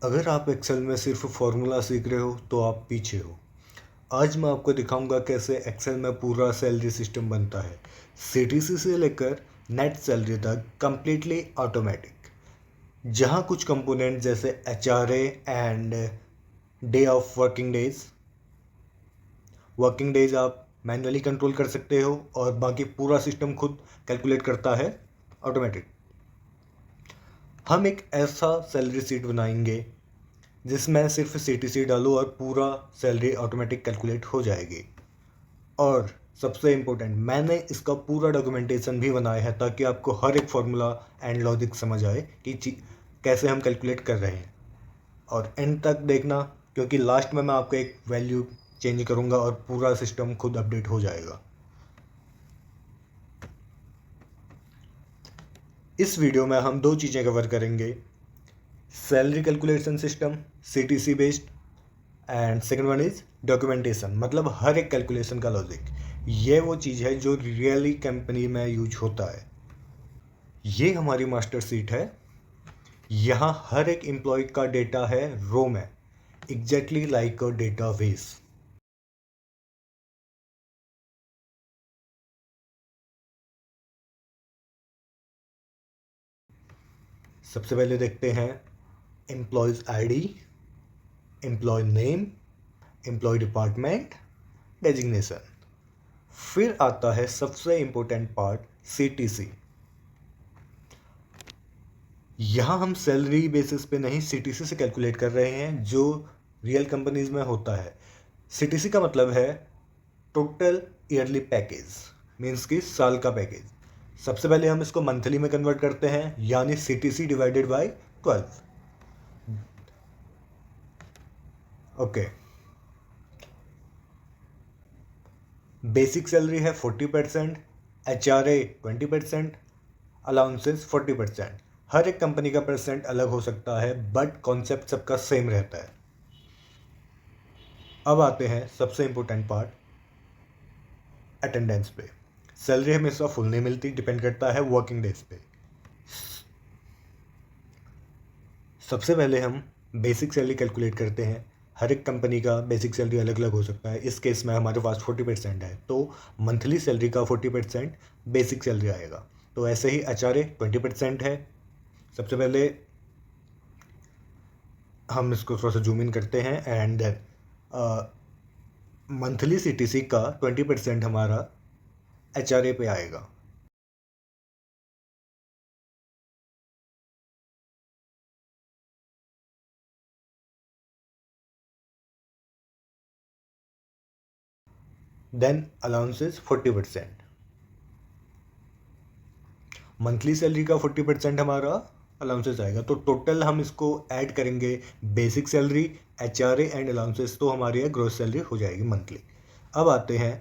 अगर आप एक्सेल में सिर्फ फॉर्मूला सीख रहे हो तो आप पीछे हो। आज मैं आपको दिखाऊंगा कैसे एक्सेल में पूरा सैलरी सिस्टम बनता है, सीटीसी से लेकर नेट सैलरी तक कंप्लीटली ऑटोमेटिक। जहां कुछ कंपोनेंट जैसे HRA and day of working days आप मैन्युअली कंट्रोल कर सकते हो और बाकी पूरा सिस्टम खुद कैलकुलेट करता है ऑटोमेटिक। हम एक ऐसा सैलरी शीट बनाएंगे जिसमें सिर्फ सीटीसी डालो और पूरा सैलरी ऑटोमेटिक कैलकुलेट हो जाएगी। और सबसे इम्पोर्टेंट, मैंने इसका पूरा डॉक्यूमेंटेशन भी बनाया है ताकि आपको हर एक फॉर्मूला एंड लॉजिक समझ आए कि कैसे हम कैलकुलेट कर रहे हैं। और एंड तक देखना, क्योंकि लास्ट में मैं आपको एक वैल्यू चेंज करूंगा और पूरा सिस्टम खुद अपडेट हो जाएगा। इस वीडियो में हम दो चीज़ें कवर करेंगे: salary calculation system CTC based, and second one is documentation, मतलब हर एक कैलकुलेशन का लॉजिक। ये वो चीज़ है जो रियली कंपनी में यूज होता है। ये हमारी मास्टर सीट है। यहाँ हर एक एम्प्लॉय का डेटा है रो में, एग्जैक्टली लाइक अ डेटाबेस। सबसे पहले देखते हैं employees ID, employee name, employee department, designation. फिर आता है सबसे इंपॉर्टेंट पार्ट, सीटीसी। यहाँ हम सैलरी बेसिस पे नहीं, सीटीसी से कैलकुलेट कर रहे हैं जो रियल कंपनीज में होता है। सीटीसी का मतलब है टोटल ईयरली पैकेज, मीन्स कि साल का पैकेज। सबसे पहले हम इसको मंथली में कन्वर्ट करते हैं, यानी CTC divided by 12। Okay, basic salary है 40%, एचआरए 20%, अलाउंसेस 40%। हर एक कंपनी का परसेंट अलग हो सकता है बट कॉन्सेप्ट सबका सेम रहता है। अब आते हैं सबसे इंपॉर्टेंट पार्ट, अटेंडेंस पे। सैलरी हमेशा फुल नहीं मिलती, डिपेंड करता है वर्किंग डेज पे। सबसे पहले हम बेसिक सैलरी कैलकुलेट करते हैं। हर एक कंपनी का बेसिक सैलरी अलग अलग हो सकता है। इस केस में हमारे पास 40% है, तो मंथली सैलरी का 40% बेसिक सैलरी आएगा। तो ऐसे ही एचआरए 20% है। सबसे पहले हम इसको थोड़ा सा जूम इन करते हैं एंड मंथली सीटीसी का 20% हमारा एचआरए पे आएगा। Then allowances 40%। मंथली सैलरी का 40% हमारा अलाउंसेस आएगा। तो टोटल हम इसको ऐड करेंगे, basic salary, HRA and allowances, तो हमारी ग्रोस सैलरी हो जाएगी मंथली। अब आते हैं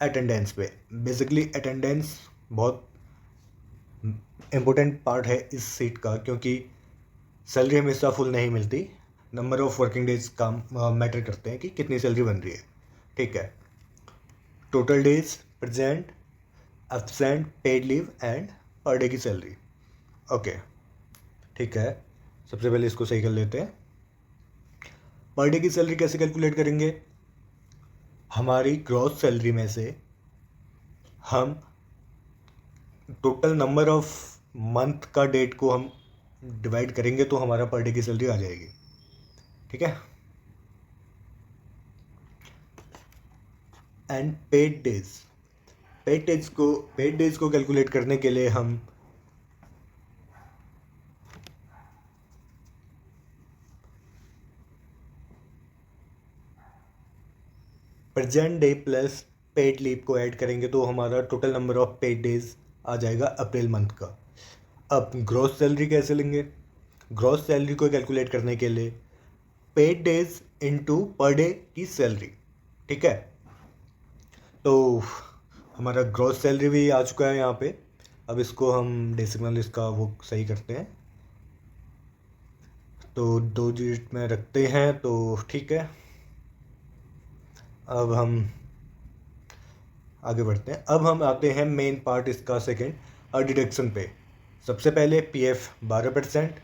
अटेंडेंस पे। बेसिकली अटेंडेंस बहुत इम्पोर्टेंट पार्ट है इस सीट का, क्योंकि सैलरी हमेशा फुल नहीं मिलती। नंबर ऑफ वर्किंग डेज का मैटर करते हैं कि कितनी सैलरी बन रही है। ठीक है, total days present, absent, paid leave and per day की सैलरी। ओके, ठीक है। सबसे पहले इसको सही कर लेते हैं। पर डे की सैलरी कैसे कैलकुलेट करेंगे? हमारी ग्रॉस सैलरी में से हम टोटल नंबर ऑफ मंथ का डेट को हम डिवाइड करेंगे तो हमारा पर डे की सैलरी आ जाएगी। ठीक है। एंड पेड डेज को कैलकुलेट करने के लिए हम present day plus paid leave को ऐड करेंगे तो हमारा total number of paid days आ जाएगा अप्रैल मंथ का। अब ग्रॉस सैलरी कैसे लेंगे? ग्रॉस सैलरी को कैलकुलेट करने के लिए paid days into per day की सैलरी। ठीक है, तो हमारा ग्रॉस सैलरी भी आ चुका है यहाँ पे। अब इसको हम डेसिमल इसका वो सही करते हैं, तो 2 डिजिट में रखते हैं, तो ठीक है। अब हम आगे बढ़ते हैं। अब हम आते हैं मेन पार्ट इसका, सेकंड, डिडक्शन पे। सबसे पहले पीएफ 12%,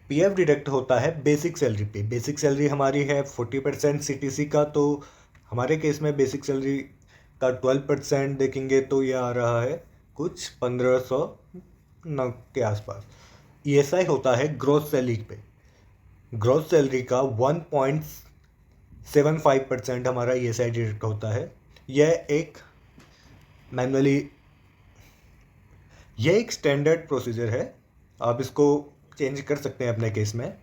पीएफ डिडक्ट होता है बेसिक सैलरी पे। बेसिक सैलरी हमारी है 40% सीटीसी का, तो हमारे केस में बेसिक सैलरी का 12% देखेंगे तो ये आ रहा है कुछ 1500 के आसपास। ईएसआई होता है ग्रॉस सैलरी पे। ग्रॉस सैलरी का 1.75% हमारा ईएसआई डिडक्ट होता है। यह एक मैनुअली, यह एक स्टैंडर्ड प्रोसीजर है, आप इसको चेंज कर सकते हैं अपने केस में।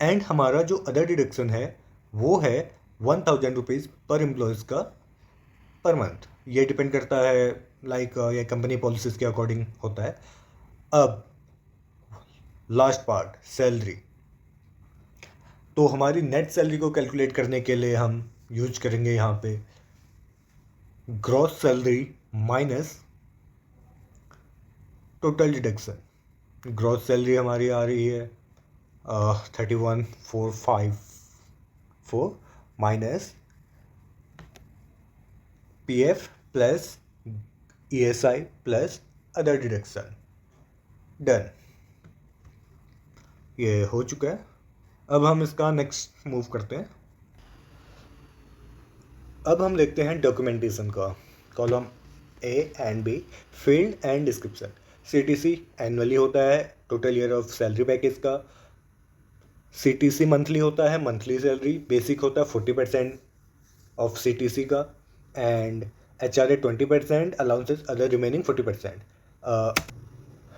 एंड हमारा जो अदर डिडक्शन है वो है 1000 रुपीज़ पर एम्प्लॉयज़ का पर मंथ। ये डिपेंड करता है ये कंपनी पॉलिसीज़ के अकॉर्डिंग होता है। अब लास्ट पार्ट, सैलरी। तो हमारी नेट सैलरी को कैलकुलेट करने के लिए हम यूज करेंगे यहाँ पे gross salary minus total deduction. Gross salary हमारी आ रही है 31,454 minus PF plus ESI plus other deduction. Done, ये हो चुका है। अब हम इसका नेक्स्ट मूव करते हैं। अब हम देखते हैं डॉक्यूमेंटेशन का, column A and B, field and description. CTC annually होता है, total year of salary package का। सीटीसी मंथली होता है, मंथली सैलरी। बेसिक होता है 40% ऑफ सीटीसी का, and HRA 20%, allowances other remaining 40%।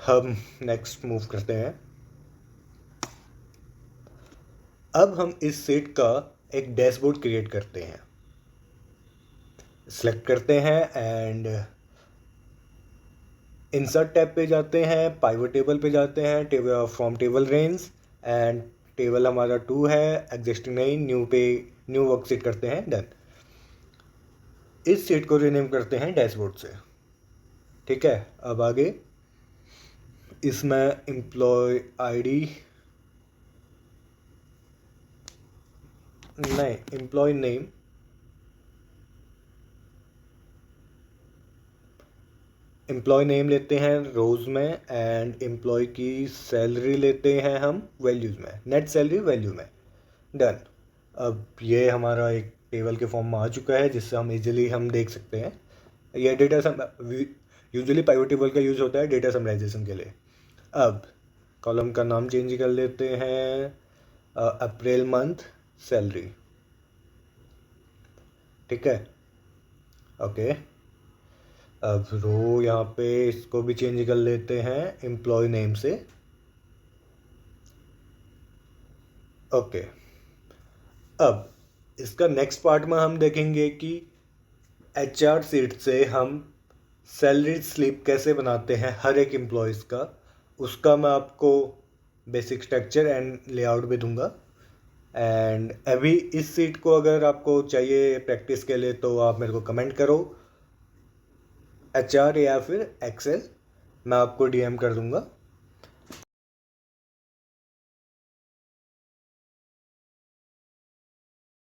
हम नेक्स्ट मूव करते हैं। अब हम इस सेट का एक डैशबोर्ड क्रिएट करते हैं। सेलेक्ट करते हैं एंड इंसर्ट टैब पे जाते हैं, पाइवट टेबल पे जाते हैं, table from table range, and table हमारा 2 है, एग्जिस्टिंग नहीं, न्यू पे न्यू वर्कशीट करते हैं। डन। इस सीट को रीनेम करते हैं डैशबोर्ड से। ठीक है, अब आगे इसमें एम्प्लॉय आईडी नहीं, एम्प्लॉय नेम, एम्प्लॉय नेम लेते हैं रोज में, एंड एम्प्लॉय की सैलरी लेते हैं हम वैल्यूज़ में, नेट सैलरी वैल्यू में। डन। अब ये हमारा एक टेबल के फॉर्म में आ चुका है, जिससे हम इजीली हम देख सकते हैं। ये डेटा यूजुअली पाइवट टेबल का यूज होता है डेटा समराइजेशन के लिए। अब कॉलम का नाम चेंज कर लेते हैं, अप्रैल मंथ सैलरी। ठीक है, ओके। अब रो यहाँ पे इसको भी चेंज कर लेते हैं एम्प्लॉय नेम से। ओके, अब इसका नेक्स्ट पार्ट में हम देखेंगे कि एचआर सीट से हम सैलरी स्लिप कैसे बनाते हैं हर एक एम्प्लॉयज़ का। उसका मैं आपको बेसिक स्ट्रक्चर एंड लेआउट भी दूंगा। एंड अभी इस सीट को अगर आपको चाहिए प्रैक्टिस के लिए तो आप मेरे को कमेंट करो, एचआर या फिर एक्सेल, मैं आपको डीएम कर दूंगा।